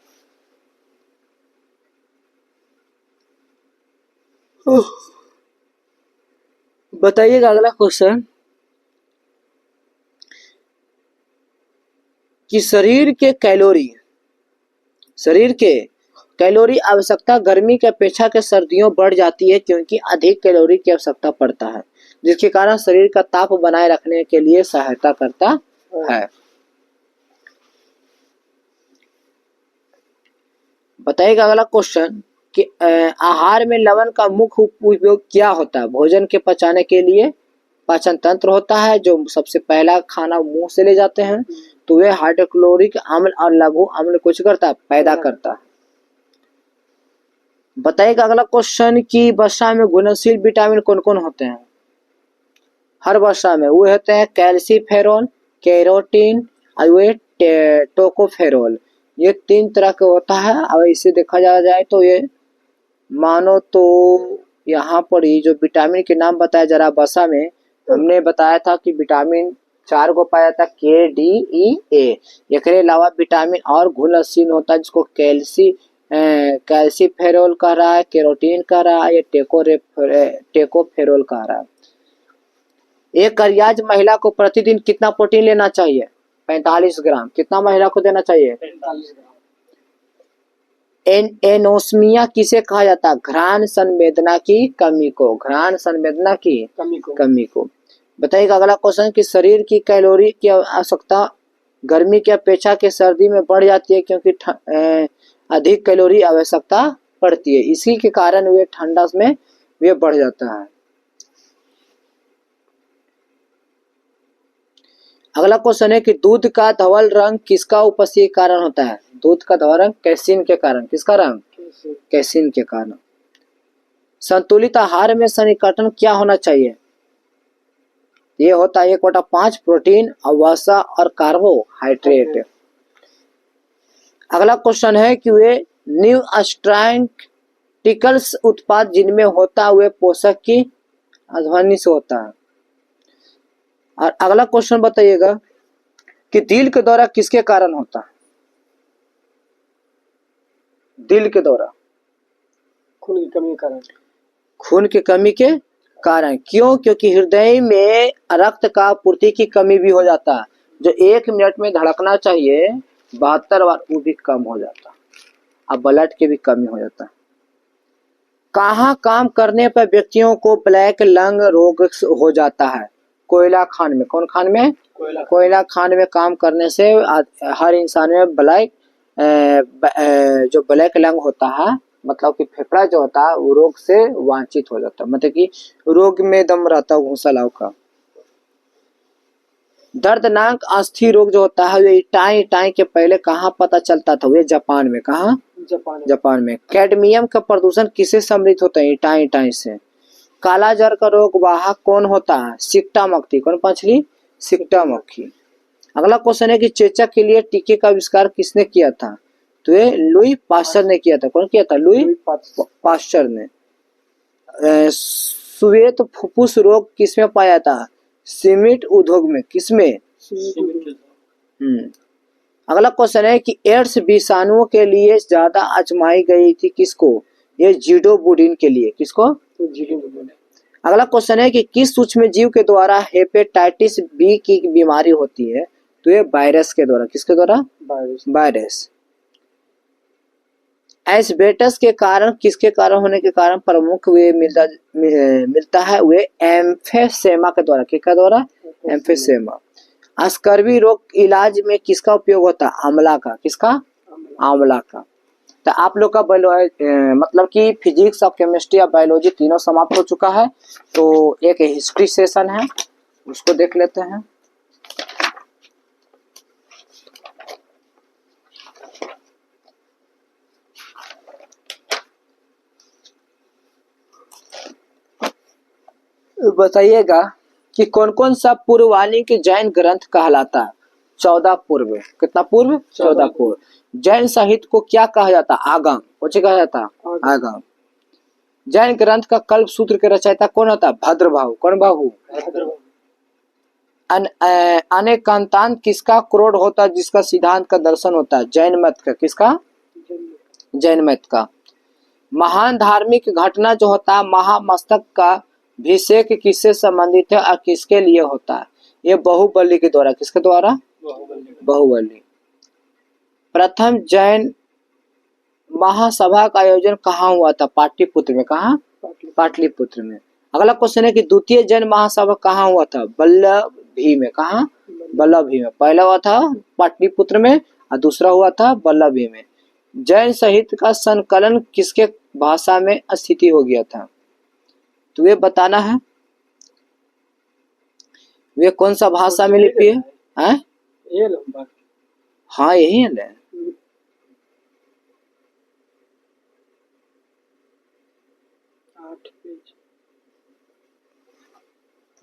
बताइएगा अगला क्वेश्चन कि शरीर के कैलोरी आवश्यकता गर्मी की अपेक्षा के सर्दियों बढ़ जाती है, क्योंकि अधिक कैलोरी की आवश्यकता पड़ता है, जिसके कारण शरीर का ताप बनाए रखने के लिए सहायता करता है। बताइएगा अगला क्वेश्चन कि आहार में लवण का मुख्य उपयोग क्या होता है? भोजन के पचाने के लिए पाचन तंत्र होता है, जो सबसे पहला खाना मुंह से ले जाते हैं, तो वे हाइड्रोक्लोरिक अम्ल और लघु अम्ल कुछ करता है? पैदा करता है। बताइएगा अगला क्वेश्चन कि वसा में घुलनशील विटामिन कौन कौन होते हैं? हर वसा में वो होते हैं कैल्सीफेरॉल, कैरोटीन और टोकोफेरॉल। ये 3 तरह के होता है। और इसे देखा जाए तो ये मानो तो यहाँ पर ही जो विटामिन के नाम बताया जा रहा वसा में, हमने बताया था कि विटामिन 4 को पाया था KDEA। इसके अलावा विटामिन और घुलनशील होता है, जिसको कैल्सीफेरॉल कह रहा है, कैरोटीन कह रहा है, या टेकोफेरॉल कह रहा है। एक अर्याज महिला को प्रतिदिन कितना प्रोटीन लेना चाहिए? 45 ग्राम। कितना महिला को देना चाहिए? 45 ग्राम। एनोस्मिया किसे कहा जाता है? घ्राण संवेदना की कमी को। घ्राण संवेदना की कमी को। बताइएगा अगला क्वेश्चन कि शरीर की कैलोरी की आवश्यकता गर्मी की अपेक्षा के सर्दी में बढ़ जाती है, क्योंकि अधिक कैलोरी आवश्यकता पड़ती है, इसी के कारण वे ठंडा में वे बढ़ जाता है। अगला क्वेश्चन है कि दूध का धवल रंग किसका उपस्थिति के कारण होता है? दूध का धवल रंग कैसीन के कारण। किसका रंग? कैसीन के कारण। संतुलित आहार में सन्निकटन क्या होना चाहिए? ये होता है 1/5 प्रोटीन, वसा और कार्बोहाइड्रेट। अगला क्वेश्चन है कि वे न्यूट्रास्यूटिकल्स उत्पाद जिनमें होता है वे पोषक की अध्वनि से होता है। और अगला क्वेश्चन बताइएगा कि दिल के दौरा किसके कारण होता है? दिल के दौरा
खून की कमी के कारण।
खून की कमी के कारण। क्यों? क्योंकि हृदय में रक्त का आपूर्ति की कमी भी हो जाता है। जो 1 मिनट में धड़कना चाहिए 72 बार, वो भी कम हो जाता है। अब ब्लड की भी कमी हो जाता है। कहाँ काम करने पर व्यक्तियों को ब्लैक लंग रोग हो जाता है? कोयला खान में। कौन खान में? कोयला खान में काम करने से हर इंसान में जो ब्लैक लंग होता है, मतलब कि फेफड़ा जो होता है वो रोग से वांछित हो जाता है, मतलब कि रोग में दम रहता है घुसलाव का। दर्दनाक अस्थि रोग जो होता है वे टाई के पहले कहाँ पता चलता था? वे जापान में। कहाँ? जापान में। कैडमियम का प्रदूषण किसे सम्मिलित होता है? टाई से। काला जर का रोग वाहक कौन होता है? सिक्टा मक्खी। कौन मछली? सिक्टा मक्खी। अगला क्वेश्चन है कि चेचक के लिए टीके का आविष्कार किसने किया था? तो ये लुई पास्चर ने किया था। कौन किया था? लुई पास्चर ने। श्वेत फुफ्फुस रोग किसमें पाया था? सीमेंट उद्योग में। किसमें? अगला क्वेश्चन है कि एड्स विषाणुओं के लिए ज्यादा आजमाई गई थी किसको? ये जिडोबुडिन के लिए। किसको? अगला क्वेश्चन है कि किस सूक्ष्म जीव के द्वारा हेपेटाइटिस बी की बीमारी होती है? तो ये वायरस के द्वारा। किसके द्वारा? वायरस। एस्बेस्टस के कारण, किसके कारण होने के कारण प्रमुख वे मिलता है? वे एम्फेसेमा के द्वारा। किसके द्वारा? एम्फेसेमा। स्कर्वी रोग इलाज में किसका उपयोग होता है? आंवला का। किसका? आंवला का। तो आप लोग का मतलब कि फिजिक्स और केमिस्ट्री और बायोलॉजी तीनों समाप्त हो चुका है। तो एक हिस्ट्री सेशन है, उसको देख लेते हैं। बताइएगा कि कौन कौन सा पूर्वानी के जैन ग्रंथ कहलाता है? 14 पूर्व। कितना पूर्व? 14 पूर्व। जैन साहित्य को क्या कहा जाता है? आगम। कुछ कहा जाता है? आगम। जैन ग्रंथ का कल्प सूत्र के रचयिता कौन होता है? भद्रबाहु। कौन बाहु? अनेकांतांत किसका क्रोध होता है जिसका सिद्धांत का दर्शन होता है? जैन मत का। किसका? जैन मत का। महान धार्मिक घटना जो होता है महामस्तक का अभिषेक किससे संबंधित है और किसके लिए होता है? ये बाहुबली के द्वारा। किसके द्वारा? बाहुबली। प्रथम जैन महासभा का आयोजन कहाँ हुआ था? पाटलिपुत्र में। कहाँ? पाटलिपुत्र में। अगला क्वेश्चन है कि द्वितीय जैन महासभा कहाँ हुआ था? वल्लभी में। कहाँ? वल्लभी में। पहला हुआ था पाटलिपुत्र में और दूसरा हुआ था वल्लभी में। जैन साहित्य का संकलन किसके भाषा में स्थिति हो गया था? तो ये बताना है वे कौन सा भाषा में लिपि है? हाँ यही है।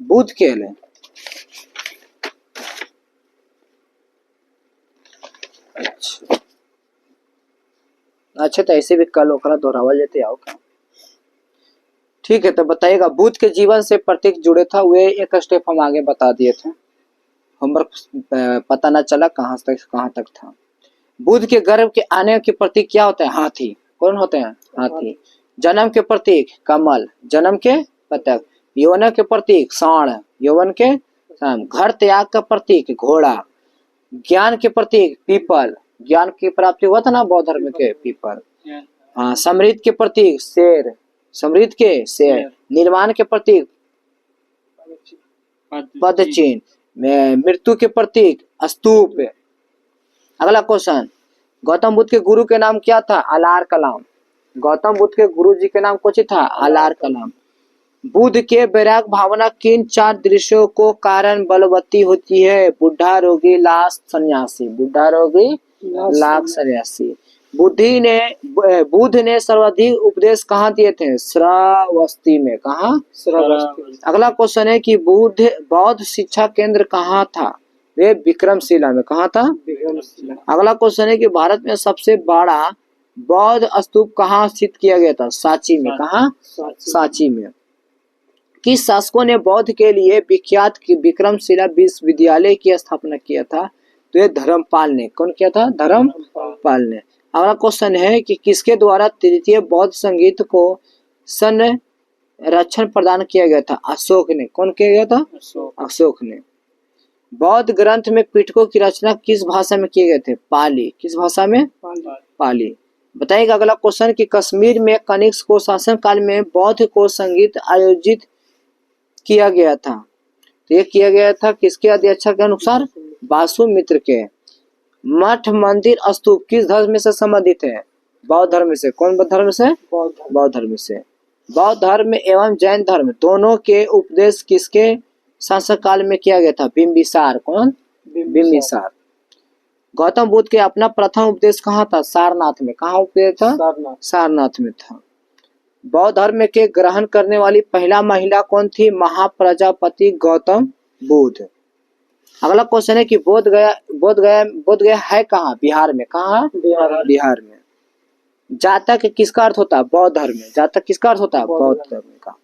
बुद्ध के है। अच्छा तो ऐसे भी कल ओकरा दोहरावल जाते आओ का। ठीक है तो बताइएगा बुद्ध के जीवन से प्रतीक जुड़े था वे एक स्टेप हम आगे बता दिए थे। होमवर्क पता ना चला कहाँ तक था। बुद्ध के गर्भ के आने के प्रतीक क्या होते हैं? हाथी। कौन होते हैं? हाथी। जन्म के प्रतीक कमल। जन्म के प्रतीक। यौवन के प्रतीक सांड। यौवन के घर त्याग का प्रतीक घोड़ा। ज्ञान के प्रतीक पीपल। ज्ञान की प्राप्ति हुआ था ना बौद्ध धर्म के पीपल। हाँ समृद्ध के प्रतीक शेर। समृद्ध के शेर। निर्माण के प्रतीक पद चिन्ह। मृत्यु के प्रतीक स्तूप। अगला क्वेश्चन गौतम बुद्ध के गुरु के नाम क्या था? अलार कलाम। गौतम बुद्ध के गुरु जी के नाम कुछ था? अलार कलाम। बुद्ध के वैराग भावना किन 4 दृश्यों को कारण बलवती होती है? बुढ़ा रोगी लाश सन्यासी। बुढ़ा रोगी लाश सन्यासी। बुद्ध ने सर्वाधिक उपदेश कहाँ दिए थे? श्रावस्ती में। कहाँ? श्रावस्ती। अगला क्वेश्चन है कि बौद्ध शिक्षा केंद्र कहाँ था? वे विक्रमशिला में। कहाँ था? विक्रमशिला। अगला क्वेश्चन है कि भारत में सबसे बड़ा बौद्ध स्तूप कहाँ स्थित किया गया था? सांची में। कहाँ? सांची में। किस शासकों ने बौद्ध के लिए विख्यात विक्रमशिला विश्वविद्यालय की स्थापना किया था? तो ये धर्मपाल ने। कौन किया था? धर्मपाल ने। अगला क्वेश्चन है कि किसके द्वारा तृतीय बौद्ध संगीत को संरक्षण प्रदान किया गया था? अशोक ने। कौन किया गया था? अशोक ने। बौद्ध ग्रंथ में पिटकों की रचना किस भाषा में किए गए थे? पाली। किस भाषा में? पाली। बताइएगा अगला क्वेश्चन कि कश्मीर में कनिष्क को शासन काल में बौद्ध को संगीत आयोजित किया गया था। तो ये किया गया था किसके अध्यक्षता के अनुसार? वासुमित्र के। मठ मंदिर स्तूप किस धर्म में से संबंधित है? बौद्ध धर्म से। कौन धर्म से? बौद्ध धर्म से। बौद्ध धर्म एवं जैन धर्म दोनों के उपदेश किसके शासक काल में किया गया था? बिंबिसार। कौन? बिंबिसार। गौतम बुद्ध के अपना प्रथम उपदेश कहाँ था? सारनाथ में। कहाँ उपदेश था? सारनाथ में था। बौद्ध धर्म के ग्रहण करने वाली पहला महिला कौन थी? महाप्रजापति गौतम बुद्ध। अगला क्वेश्चन है कि बोध गया है कहाँ? बिहार में। कहाँ? बिहार में। जातक किसका अर्थ होता है? बौद्ध धर्म में। जातक किसका अर्थ होता है? बौद्ध धर्म का।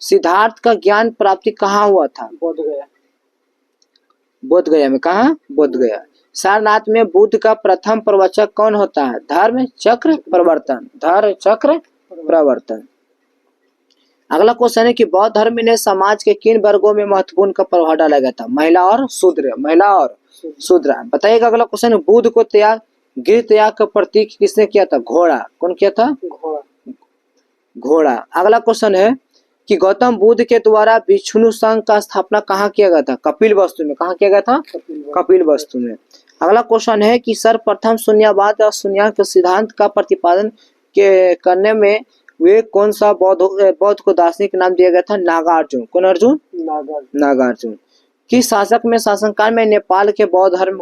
सिद्धार्थ का ज्ञान प्राप्ति कहाँ हुआ था? बोध गया में। कहाँ? बोध गया। सारनाथ में बुद्ध का प्रथम प्रवचक कौन होता है? धर्म चक्र प्रवर्तन। धर्म चक्र प्रवर्तन। अगला क्वेश्चन है कि बौद्ध धर्म ने समाज के किन वर्गों में महत्वपूर्ण का प्रभाव डाला गया था? महिला और शूद्र। महिला और शूद्र। बताइएगा अगला क्वेश्चन है बुद्ध को गृह त्याग का प्रतीक किसने किया था? घोड़ा। कौन किया था? घोड़ा। अगला क्वेश्चन है कि गौतम बुद्ध के द्वारा भिक्षु संघ का स्थापना कहाँ किया गया था? कपिलवस्तु में। कहाँ किया गया था? कपिलवस्तु में। अगला क्वेश्चन है कि सर्वप्रथम शून्यवाद और शून्यार्थ सिद्धांत का प्रतिपादन करने में वे कौन सा बौद्ध को दार्शनिक नाम दिया गया था? नागार्जुन। कौन अर्जुन? नागार्जुन। किस शासक में शासनकाल में नेपाल के बौद्ध धर्म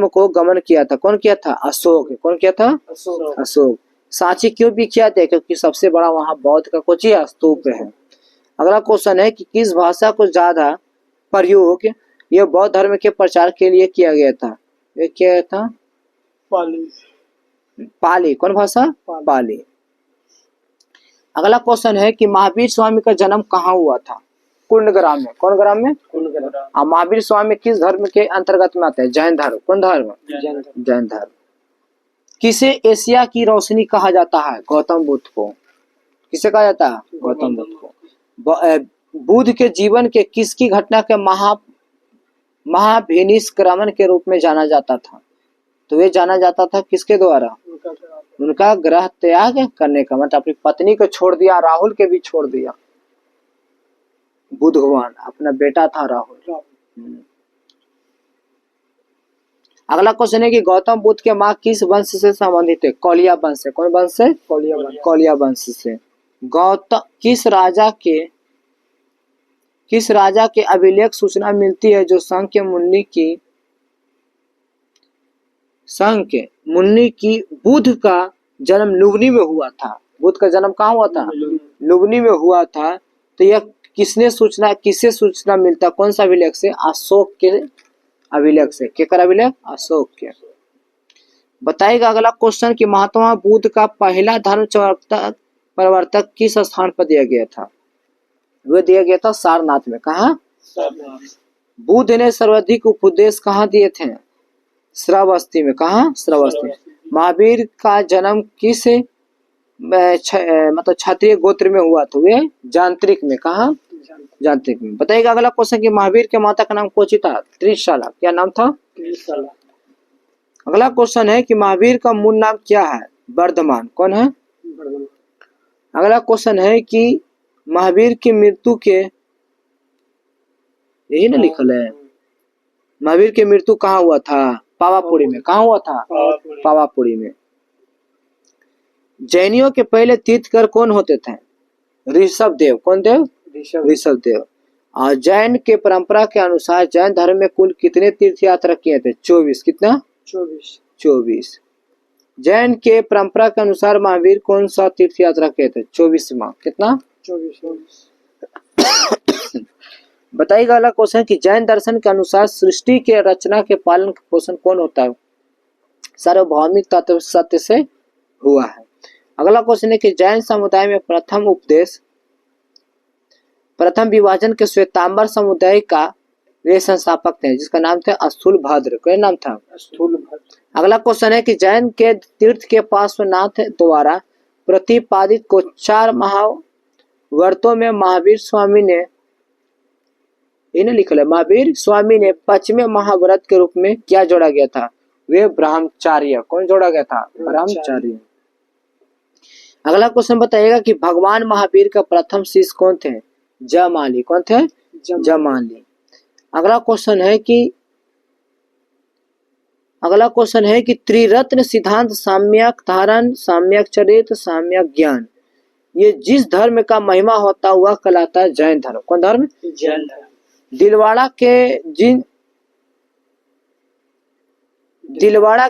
को गमन किया था? कौन किया था? अशोक। कौन किया था? अशोक। सांची क्यों विख्यात है? क्योंकि सबसे बड़ा वहां बौद्ध का कुछ स्तूप है। अगला क्वेश्चन है कि किस भाषा को ज्यादा प्रयोग यह बौद्ध धर्म के प्रचार के लिए किया गया था? ये क्या था? पाली। कौन भाषा? पाली। अगला क्वेश्चन है कि महावीर स्वामी का जन्म कहाँ हुआ था? कुंडग्राम में। कौन ग्राम में? कुंडग्राम। महावीर स्वामी किस धर्म के अंतर्गत में आते हैं? जैन धर्म। कौन धर्म? जैन धर्म। किसे एशिया की रोशनी कहा जाता है? गौतम बुद्ध को। किसे कहा जाता है? गौतम बुद्ध को। बुद्ध के जीवन के किसकी घटना के महाभिनिष्क्रमण के रूप में जाना जाता था? तो वे जाना जाता था किसके द्वारा? उनका ग्रह त्याग करने का। मतलब अपनी पत्नी को छोड़ दिया, राहुल के भी छोड़ दिया। बुद्ध भगवान अपना बेटा था राहुल। अगला क्वेश्चन है कि गौतम बुद्ध के माँ किस वंश से संबंधित है? कौलिया वंश से। कौन वंश से? कौलिया वंश से। गौतम किस राजा के अभिलेख सूचना मिलती है जो संघ के मुन्नी की बुद्ध का जन्म लुबनी में हुआ था? बुद्ध का जन्म कहाँ हुआ था? लुबनी में हुआ था। तो यह किससे सूचना मिलता? कौन सा अभिलेख से? अशोक के अभिलेख से। केकर अभिलेख? अशोक के। बताइएगा अगला क्वेश्चन कि महात्मा बुद्ध का पहला धर्म प्रवर्तक किस स्थान पर दिया गया था? वह दिया गया था सारनाथ में। कहाँ? बुद्ध ने सर्वाधिक उपदेश कहाँ दिए थे? श्रावस्ती में। कहाँ? श्रावस्ती। महावीर का जन्म किस मतलब क्षत्रिय गोत्र में हुआ था? वे जांत्रिक में। कहाँ? जांत्रिक में। बताइएगा अगला क्वेश्चन कि महावीर के माता का नाम कोची था? त्रिशाला। क्या नाम था? त्रिशाला। अगला क्वेश्चन है कि महावीर का मूल नाम क्या है? वर्धमान। कौन है? अगला क्वेश्चन है कि महावीर की मृत्यु के, यही ना लिखल है, महावीर की मृत्यु कहाँ हुआ था? पावापुरी में। कहाँ हुआ था? पावापुरी में। जैनियों के पहले तीर्थकर कौन होते थे? ऋषभ देव। कौन देव? ऋषभ देव। और जैन के परंपरा के अनुसार जैन धर्म में कुल कितने तीर्थ यात्रा किए थे? 24। कितना? 24। जैन के परंपरा के अनुसार महावीर कौन सा तीर्थ यात्रा किए थे? 24वां। कितना? 24। बताइएगा अगला क्वेश्चन कि जैन दर्शन के अनुसार सृष्टि के रचना के पालन पोषण कौन होता है? सार्वभौमिक तत्व सत्य से हुआ है। अगला क्वेश्चन है कि जैन समुदाय में प्रथम विभाजन के श्वेतांबर समुदाय का वे संस्थापक थे जिसका नाम था स्थूलभद्र। क्या नाम था?
स्थूलभद्र।
अगला क्वेश्चन है कि जैन के तीर्थ के पार्श्वनाथ द्वारा प्रतिपादित को 4 महाव्रतों में महावीर स्वामी ने इन्हें लिखा है, महावीर स्वामी ने 5वें महाव्रत के रूप में क्या जोड़ा गया था? वे ब्रह्मचार्य। कौन जोड़ा गया था? ब्रह्मचार्य। अगला क्वेश्चन बताइएगा कि भगवान महावीर का प्रथम शिष्य कौन थे? जमाली। कौन थे? जमाली। अगला क्वेश्चन है कि त्रिरत्न सिद्धांत सम्यक धारण, सम्यक चरित्र, सम्यक ज्ञान, ये जिस धर्म का महिमा होता हुआ कहलाता है जैन धर्म। कौन धर्म?
जैन धर्म।
दिलवाड़ा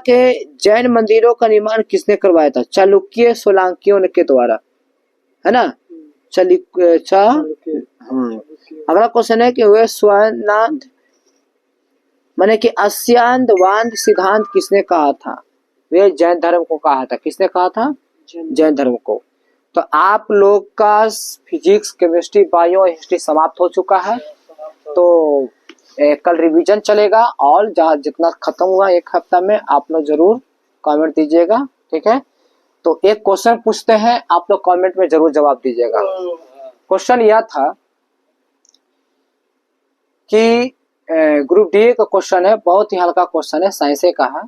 के जैन मंदिरों का निर्माण किसने करवाया था? चालुक्य सोलंकियों के द्वारा, है ना? अगला क्वेश्चन है कि वे स्वनांद माने कि अस्यांदवाद सिद्धांत किसने कहा था? वे जैन धर्म को कहा था। किसने कहा था? जैन धर्म को। तो आप लोग का फिजिक्स, केमिस्ट्री, बायो, हिस्ट्री समाप्त हो चुका है। तो कल रिवीजन चलेगा और जितना खत्म हुआ एक हफ्ता में आप लोग जरूर कमेंट दीजिएगा, ठीक है? तो एक क्वेश्चन पूछते हैं, आप लोग कमेंट में जरूर जवाब दीजिएगा। क्वेश्चन यह था कि ग्रुप डी का क्वेश्चन है, बहुत ही हल्का क्वेश्चन है, साइंस का है,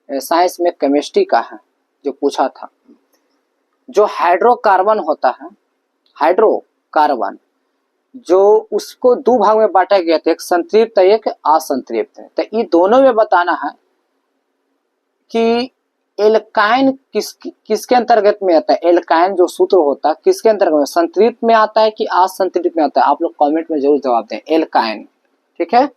साइंस में केमिस्ट्री का है जो पूछा था। जो हाइड्रोकार्बन होता है, हाइड्रोकार्बन, जो उसको 2 भाग में बांटा गया था, एक संतृप्त एक असंतृप्त। तो ये दोनों में बताना है कि एल्काइन किसके अंतर्गत में आता है। एल्काइन जो सूत्र होता है किसके अंतर्गत में, संतृप्त में आता है कि असंतृप्त में आता है? आप लोग कमेंट में जरूर जवाब दें। एल्काइन, ठीक है।